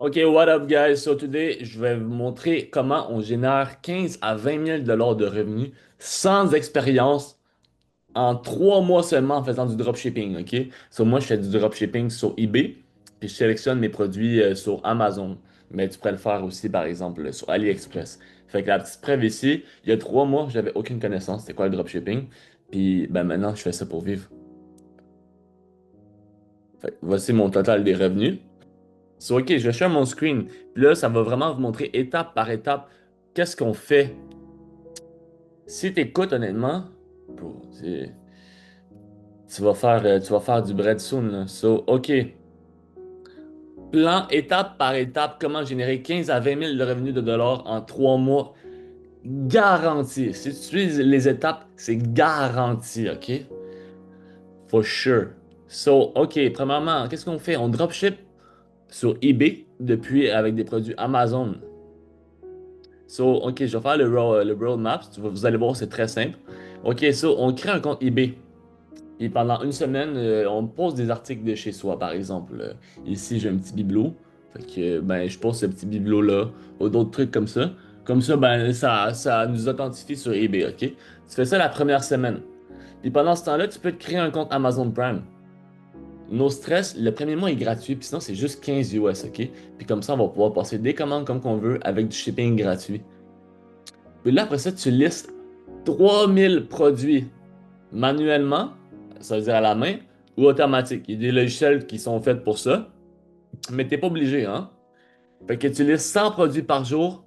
Ok, what up, guys? So today, je vais vous montrer comment on génère 15 à 20 000 de revenus sans expérience en 3 mois seulement en faisant du dropshipping, ok? So moi, je fais du dropshipping sur eBay, puis je sélectionne mes produits sur Amazon. Mais tu pourrais le faire aussi, par exemple, sur AliExpress. Fait que la petite preuve ici, il y a 3 mois, j'avais aucune connaissance c'était quoi le dropshipping. Puis ben maintenant, je fais ça pour vivre. Fait que voici mon total des revenus. So, OK, je vais share mon screen. Puis là, ça va vraiment vous montrer étape par étape qu'est-ce qu'on fait. Si tu écoutes honnêtement, bro, tu vas faire du bread soon, là. So, OK. Plan étape par étape, comment générer 15 à 20 000 de revenus de dollars en 3 mois. Garanti. Si tu utilises les étapes, c'est garanti, OK? For sure. So, OK, premièrement, qu'est-ce qu'on fait? On dropship sur eBay depuis avec des produits Amazon. So, OK, je vais faire le roadmap. Vous allez voir, c'est très simple. OK, so, on crée un compte eBay. Et pendant une semaine, on pose des articles de chez soi, par exemple. Ici, j'ai un petit bibelot. Fait que, ben, je pose ce petit bibelot-là ou d'autres trucs comme ça. Comme ça, ben, ça nous authentifie sur eBay, OK? Tu fais ça la première semaine. Puis pendant ce temps-là, tu peux te créer un compte Amazon Prime. No stress, le premier mois est gratuit, puis sinon, c'est juste 15 US, OK? Puis comme ça, on va pouvoir passer des commandes comme qu'on veut avec du shipping gratuit. Puis là, après ça, tu listes 3000 produits manuellement, ça veut dire à la main, ou automatique. Il y a des logiciels qui sont faits pour ça, mais t'es pas obligé, hein? Fait que tu listes 100 produits par jour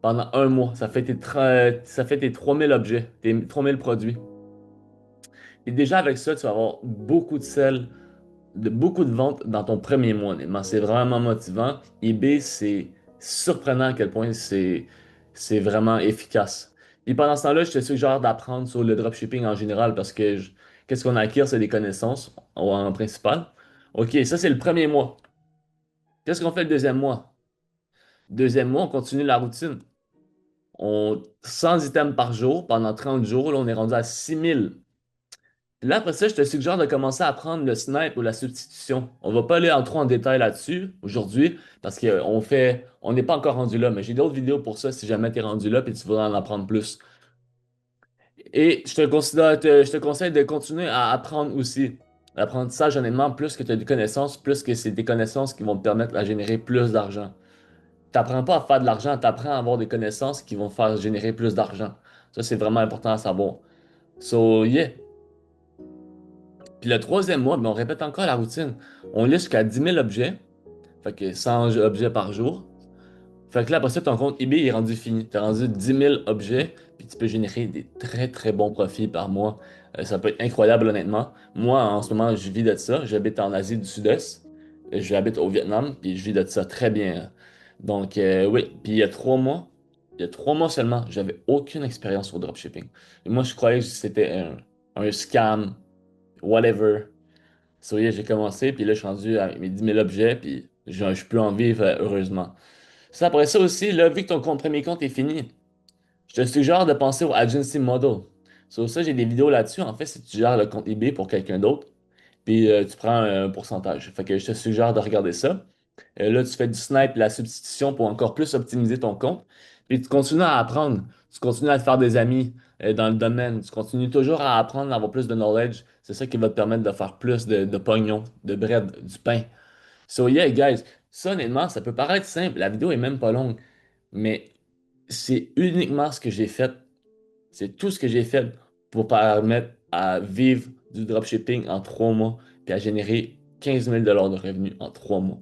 pendant un mois. Ça fait tes 3000 objets, tes 3000 produits. Et déjà avec ça, tu vas avoir beaucoup de sels, beaucoup de ventes dans ton premier mois, honnêtement. C'est vraiment motivant. eBay, c'est surprenant à quel point c'est vraiment efficace. Et pendant ce temps-là, je te suggère d'apprendre sur le dropshipping en général parce que qu'est-ce qu'on acquiert, c'est des connaissances en principal. OK, ça c'est le premier mois. Qu'est-ce qu'on fait le deuxième mois? Deuxième mois, on continue la routine. 100 items par jour pendant 30 jours. Là, on est rendu à 6000. Là, après ça, je te suggère de commencer à prendre le snipe ou la substitution. On va pas aller en trop en détail là-dessus aujourd'hui parce on n'est pas encore rendu là, mais j'ai d'autres vidéos pour ça si jamais tu es rendu là et tu voudrais en apprendre plus. Et je te conseille de continuer à apprendre aussi. L'apprentissage, honnêtement, plus que tu as de connaissances, plus que c'est des connaissances qui vont te permettre de générer plus d'argent. T'apprends pas à faire de l'argent, tu apprends à avoir des connaissances qui vont faire générer plus d'argent. Ça, c'est vraiment important à savoir. So, yeah. Puis le troisième mois, ben, on répète encore la routine. On liste jusqu'à 10 000 objets, fait que 100 objets par jour. Fait que là, après ça, ton compte eBay est rendu fini. Tu as rendu 10 000 objets, puis tu peux générer des très très bons profits par mois. Ça peut être incroyable, honnêtement. Moi, en ce moment, je vis de ça. J'habite en Asie du Sud-Est. J'habite au Vietnam, puis je vis de ça très bien. Donc, oui. Puis il y a 3 mois seulement, j'avais aucune expérience sur dropshipping. Et moi, je croyais que c'était un scam, whatever. So, yeah, j'ai commencé, puis là, je suis rendu à mes 10 000 objets, puis je peux en vivre heureusement. Ça, après ça aussi, là, vu que ton premier compte est fini, je te suggère de penser au agency model. Sur ça, j'ai des vidéos là-dessus. En fait, si tu gères le compte eBay pour quelqu'un d'autre, puis tu prends un pourcentage. Fait que je te suggère de regarder ça. Là, tu fais du snipe, la substitution pour encore plus optimiser ton compte. Puis tu continues à apprendre. Tu continues à te faire des amis dans le domaine. Tu continues toujours à apprendre, à avoir plus de knowledge. C'est ça qui va te permettre de faire plus de pognon, de bread, du pain. So yeah, guys, ça honnêtement, ça peut paraître simple. La vidéo est même pas longue. Mais c'est uniquement ce que j'ai fait. C'est tout ce que j'ai fait pour permettre à vivre du dropshipping en 3 mois puis à générer 15 000 de revenus en 3 mois.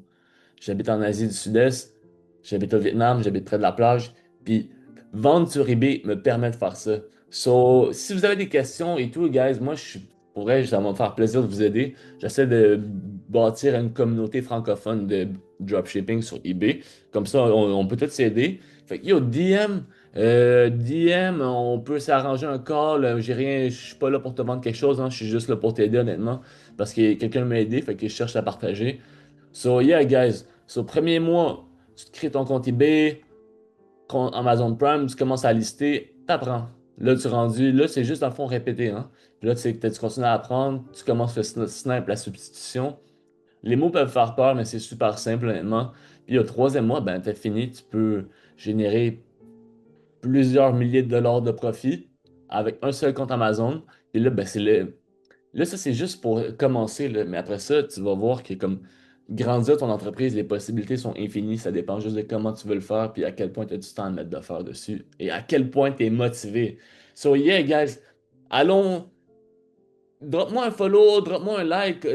J'habite en Asie du Sud-Est, j'habite au Vietnam, j'habite près de la plage, puis vendre sur eBay me permet de faire ça. So, si vous avez des questions et tout, guys, moi, pour vrai, ça va me faire plaisir de vous aider. J'essaie de bâtir une communauté francophone de dropshipping sur eBay. Comme ça, on peut tous s'aider. Fait que, yo, DM, on peut s'arranger un call. J'ai rien, je suis pas là pour te vendre quelque chose, hein, je suis juste là pour t'aider, honnêtement, parce que quelqu'un m'a aidé, fait que je cherche à partager. So, yeah, guys. So, premier mois, tu te crées ton compte eBay, compte Amazon Prime, tu commences à lister, t'apprends. Là, tu es rendu, là, c'est juste à fond répéter, hein. Puis là, tu continues à apprendre, tu commences le snap, la substitution. Les mots peuvent faire peur, mais c'est super simple, honnêtement. Puis le troisième mois, ben, t'as fini, tu peux générer plusieurs milliers de dollars de profit avec un seul compte Amazon. Et là, ben, c'est le... Là, ça, c'est juste pour commencer, là. Mais après ça, tu vas voir que comme grandir ton entreprise, les possibilités sont infinies. Ça dépend juste de comment tu veux le faire, puis à quel point tu as du temps à mettre de faire dessus. Et à quel point tu es motivé. So, yeah, guys, allons. Drop-moi un follow, drop-moi un like,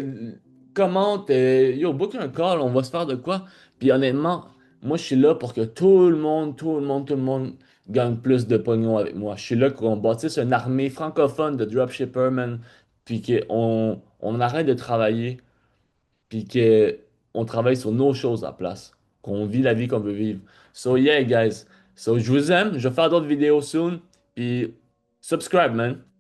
commente, yo, book un call, on va se faire de quoi. Puis honnêtement, moi je suis là pour que tout le monde gagne plus de pognon avec moi. Je suis là qu'on bâtisse une armée francophone de dropshippers, man. Puis qu'on arrête de travailler, puis qu'on travaille sur nos choses à la place. Qu'on vit la vie qu'on veut vivre. So yeah, guys. So je vous aime, je vais faire d'autres vidéos soon. Puis subscribe, man.